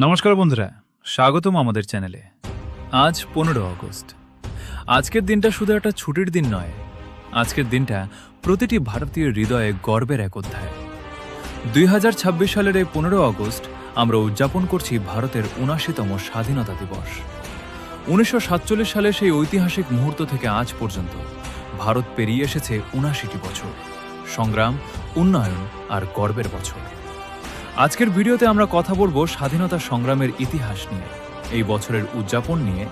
নমস্কার বন্ধুরা, স্বাগতম আমাদের চ্যানেলে। আজ 15 আগস্ট। আজকের দিনটা শুধু একটা ছুটির দিন নয়, আজকের দিনটা প্রতিটি ভারতীয় হৃদয়ে গর্বের এক অধ্যায়। 2026 সালের এই 15 আগস্ট আমরা উদযাপন করছি ভারতের ৭৯তম স্বাধীনতা দিবস। 1947 সালে সেই ঐতিহাসিক মুহূর্ত থেকে আজ পর্যন্ত ভারত পেরিয়ে এসেছে ৭৯টি বছর সংগ্রাম, উন্নয়ন আর গর্বের বছর। আজকের ভিডিওতে আমরা কথা বলবো স্বাধীনতা সংগ্রামের ইতিহাস নিয়ে, এই বছরের উদযাপন নিয়ে,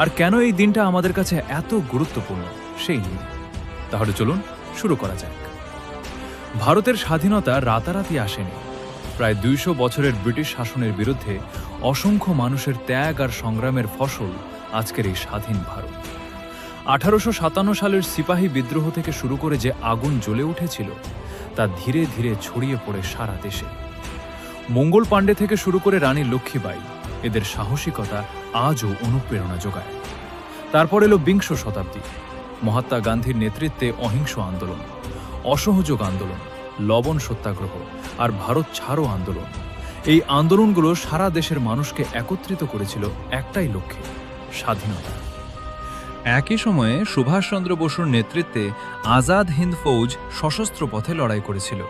আর কেন এই দিনটা আমাদের কাছে এত গুরুত্বপূর্ণ সেই নিয়ে। তাহলে চলুন শুরু করা যাক। ভারতের স্বাধীনতা রাতারাতি আসেনি। প্রায় ২০০ বছরের ব্রিটিশ শাসনের বিরুদ্ধে অসংখ্য মানুষের ত্যাগ আর সংগ্রামের ফসল আজকের এই স্বাধীন ভারত। 1857 সালের সিপাহী বিদ্রোহ থেকে শুরু করে যে আগুন জ্বলে উঠেছিল তা ধীরে ধীরে ছড়িয়ে পড়ে সারা দেশে। মঙ্গল পাণ্ডে থেকে শুরু করে রানী লক্ষ্মীবাঈ, এদের সাহসিকতা আজও অনুপ্রেরণা যোগায়। তারপর এলো বিংশ শতাব্দী। মহাত্মা গান্ধীর নেতৃত্বে অহিংস আন্দোলন, অসহযোগ আন্দোলন, লবণ সত্যাগ্রহ আর ভারত ছাড়ো আন্দোলন। এই আন্দোলনগুলো সারা দেশের মানুষকে একত্রিত করেছিল একটাই লক্ষ্যে, স্বাধীনতা। একই সময়ে সুভাষচন্দ্র বসুর নেতৃত্বে আজাদ হিন্দ ফৌজ সশস্ত্র পথে লড়াই করেছিল।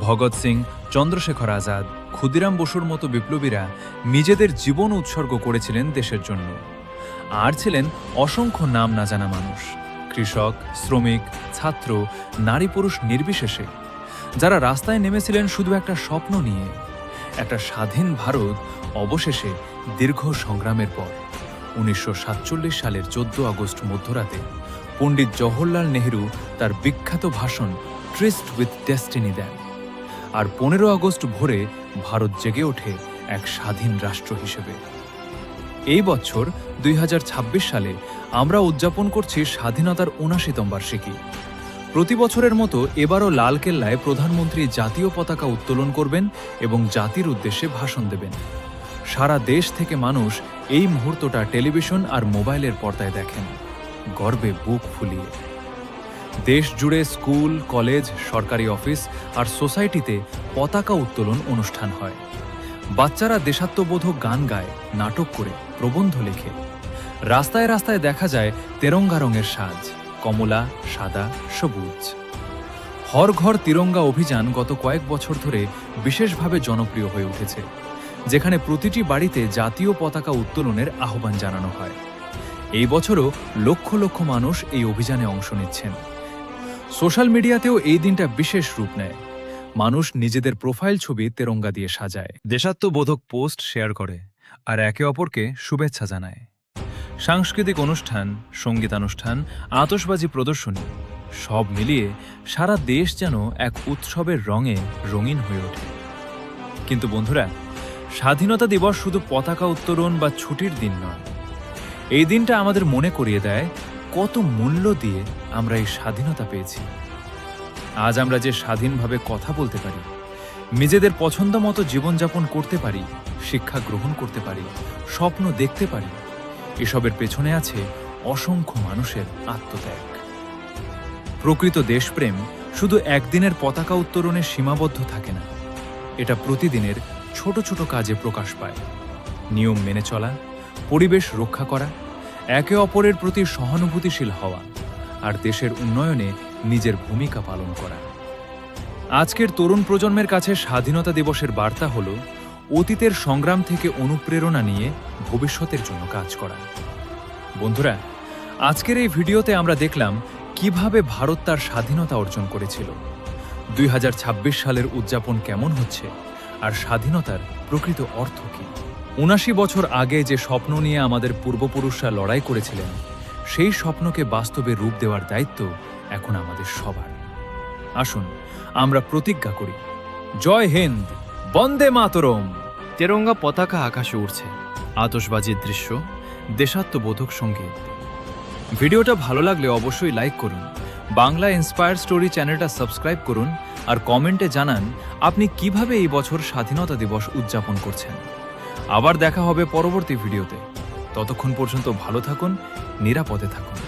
ভগৎ সিং, চন্দ্রশেখর আজাদ, ক্ষুদিরাম বসুর মতো বিপ্লবীরা নিজেদের জীবন উৎসর্গ করেছিলেন দেশের জন্য। আর ছিলেন অসংখ্য নাম না জানা মানুষ, কৃষক, শ্রমিক, ছাত্র, নারী পুরুষ নির্বিশেষে, যারা রাস্তায় নেমেছিলেন শুধু একটা স্বপ্ন নিয়ে, একটা স্বাধীন ভারত। অবশেষে দীর্ঘ সংগ্রামের পর 1947 সালের 14 আগস্ট মধ্যরাতে পণ্ডিত জওহরলাল নেহরু তার বিখ্যাত ভাষণ ট্রিস্ট উইথ ডেস্টিনি দেন। আর 15 আগস্ট ভোরে ভারত জেগে ওঠে এক স্বাধীন রাষ্ট্র হিসেবে। এই বছর 2026 সালে আমরা উদযাপন করছি স্বাধীনতার ৭৯তম বার্ষিকী। প্রতি বছরের মতো এবারও লালকেল্লায় প্রধানমন্ত্রী জাতীয় পতাকা উত্তোলন করবেন এবং জাতির উদ্দেশ্যে ভাষণ দেবেন। সারা দেশ থেকে মানুষ এই মুহূর্তটা টেলিভিশন আর মোবাইলের পর্দায় দেখেন, গর্বে বুক ফুলিয়ে। দেশ জুড়ে স্কুল, কলেজ, সরকারি অফিস আর সোসাইটিতে পতাকা উত্তোলন অনুষ্ঠান হয়। বাচ্চারা দেশাত্মবোধক গান গায়, নাটক করে, প্রবন্ধ লেখে। রাস্তায় রাস্তায় দেখা যায় তেরঙ্গা রঙের সাজ, কমলা, সাদা, সবুজ। হর ঘর তিরঙ্গা অভিযান গত কয়েক বছর ধরে বিশেষভাবে জনপ্রিয় হয়ে উঠেছে, যেখানে প্রতিটি বাড়িতে জাতীয় পতাকা উত্তোলনের আহ্বান জানানো হয়। এই বছরও লক্ষ লক্ষ মানুষ এই অভিযানে অংশ নিচ্ছেন। সোশ্যাল মিডিয়াতেও এই দিনটা বিশেষ রূপ নেয়। মানুষ নিজেদের প্রোফাইল ছবি তেরঙ্গা দিয়ে সাজায়, দেশাত্মবোধক পোস্ট শেয়ার করে আর একে অপরকে শুভেচ্ছা জানায়। সাংস্কৃতিক অনুষ্ঠান, সঙ্গীতানুষ্ঠান, আতশবাজি প্রদর্শনী, সব মিলিয়ে সারা দেশ যেন এক উৎসবের রঙে রঙিন হয়ে ওঠে। কিন্তু বন্ধুরা, স্বাধীনতা দিবস শুধু পতাকা উত্তোলন বা ছুটির দিন নয়। এই দিনটা আমাদের মনে করিয়ে দেয় কত মূল্য দিয়ে আমরা এই স্বাধীনতা পেয়েছি। আজ আমরা যে স্বাধীনভাবে কথা বলতে পারি, নিজেদের পছন্দ মতো জীবনযাপন করতে পারি, শিক্ষা গ্রহণ করতে পারি, স্বপ্ন দেখতে পারি, এসবের পেছনে আছে অসংখ্য মানুষের আত্মত্যাগ। প্রকৃত দেশপ্রেম শুধু একদিনের পতাকা উত্তোলনে সীমাবদ্ধ থাকে না, এটা প্রতিদিনের ছোট ছোট কাজে প্রকাশ পায়। নিয়ম মেনে চলা, পরিবেশ রক্ষা করা, একে অপরের প্রতি সহানুভূতিশীল হওয়া আর দেশের উন্নয়নে নিজের ভূমিকা পালন করা। আজকের তরুণ প্রজন্মের কাছে স্বাধীনতা দিবসের বার্তা হল অতীতের সংগ্রাম থেকে অনুপ্রেরণা নিয়ে ভবিষ্যতের জন্য কাজ করা। বন্ধুরা, আজকের এই ভিডিওতে আমরা দেখলাম কিভাবে ভারত তার স্বাধীনতা অর্জন করেছিল, 2026 সালের উদযাপন কেমন হচ্ছে আর স্বাধীনতার প্রকৃত অর্থ কী। ৭৯ বছর আগে যে স্বপ্ন নিয়ে আমাদের পূর্বপুরুষরা লড়াই করেছিলেন, সেই স্বপ্নকে বাস্তবে রূপ দেওয়ার দায়িত্ব এখন আমাদের সবার। আসুন আমরা প্রতিজ্ঞা করি, জয় হিন্দ, বন্দে মাতরম। তেরঙ্গা পতাকা আকাশে উড়ছে, আতশবাজির দৃশ্য, দেশাত্মবোধক সঙ্গীত। ভিডিওটা ভালো লাগলে অবশ্যই লাইক করুন, বাংলা ইন্সপায়ার স্টোরি চ্যানেলটা সাবস্ক্রাইব করুন আর কমেন্টে জানান আপনি কিভাবে এই বছর স্বাধীনতা দিবস উদযাপন করছেন। আবার দেখা হবে পরবর্তী ভিডিওতে। ততক্ষণ পর্যন্ত ভালো থাকুন, নিরাপদে থাকুন।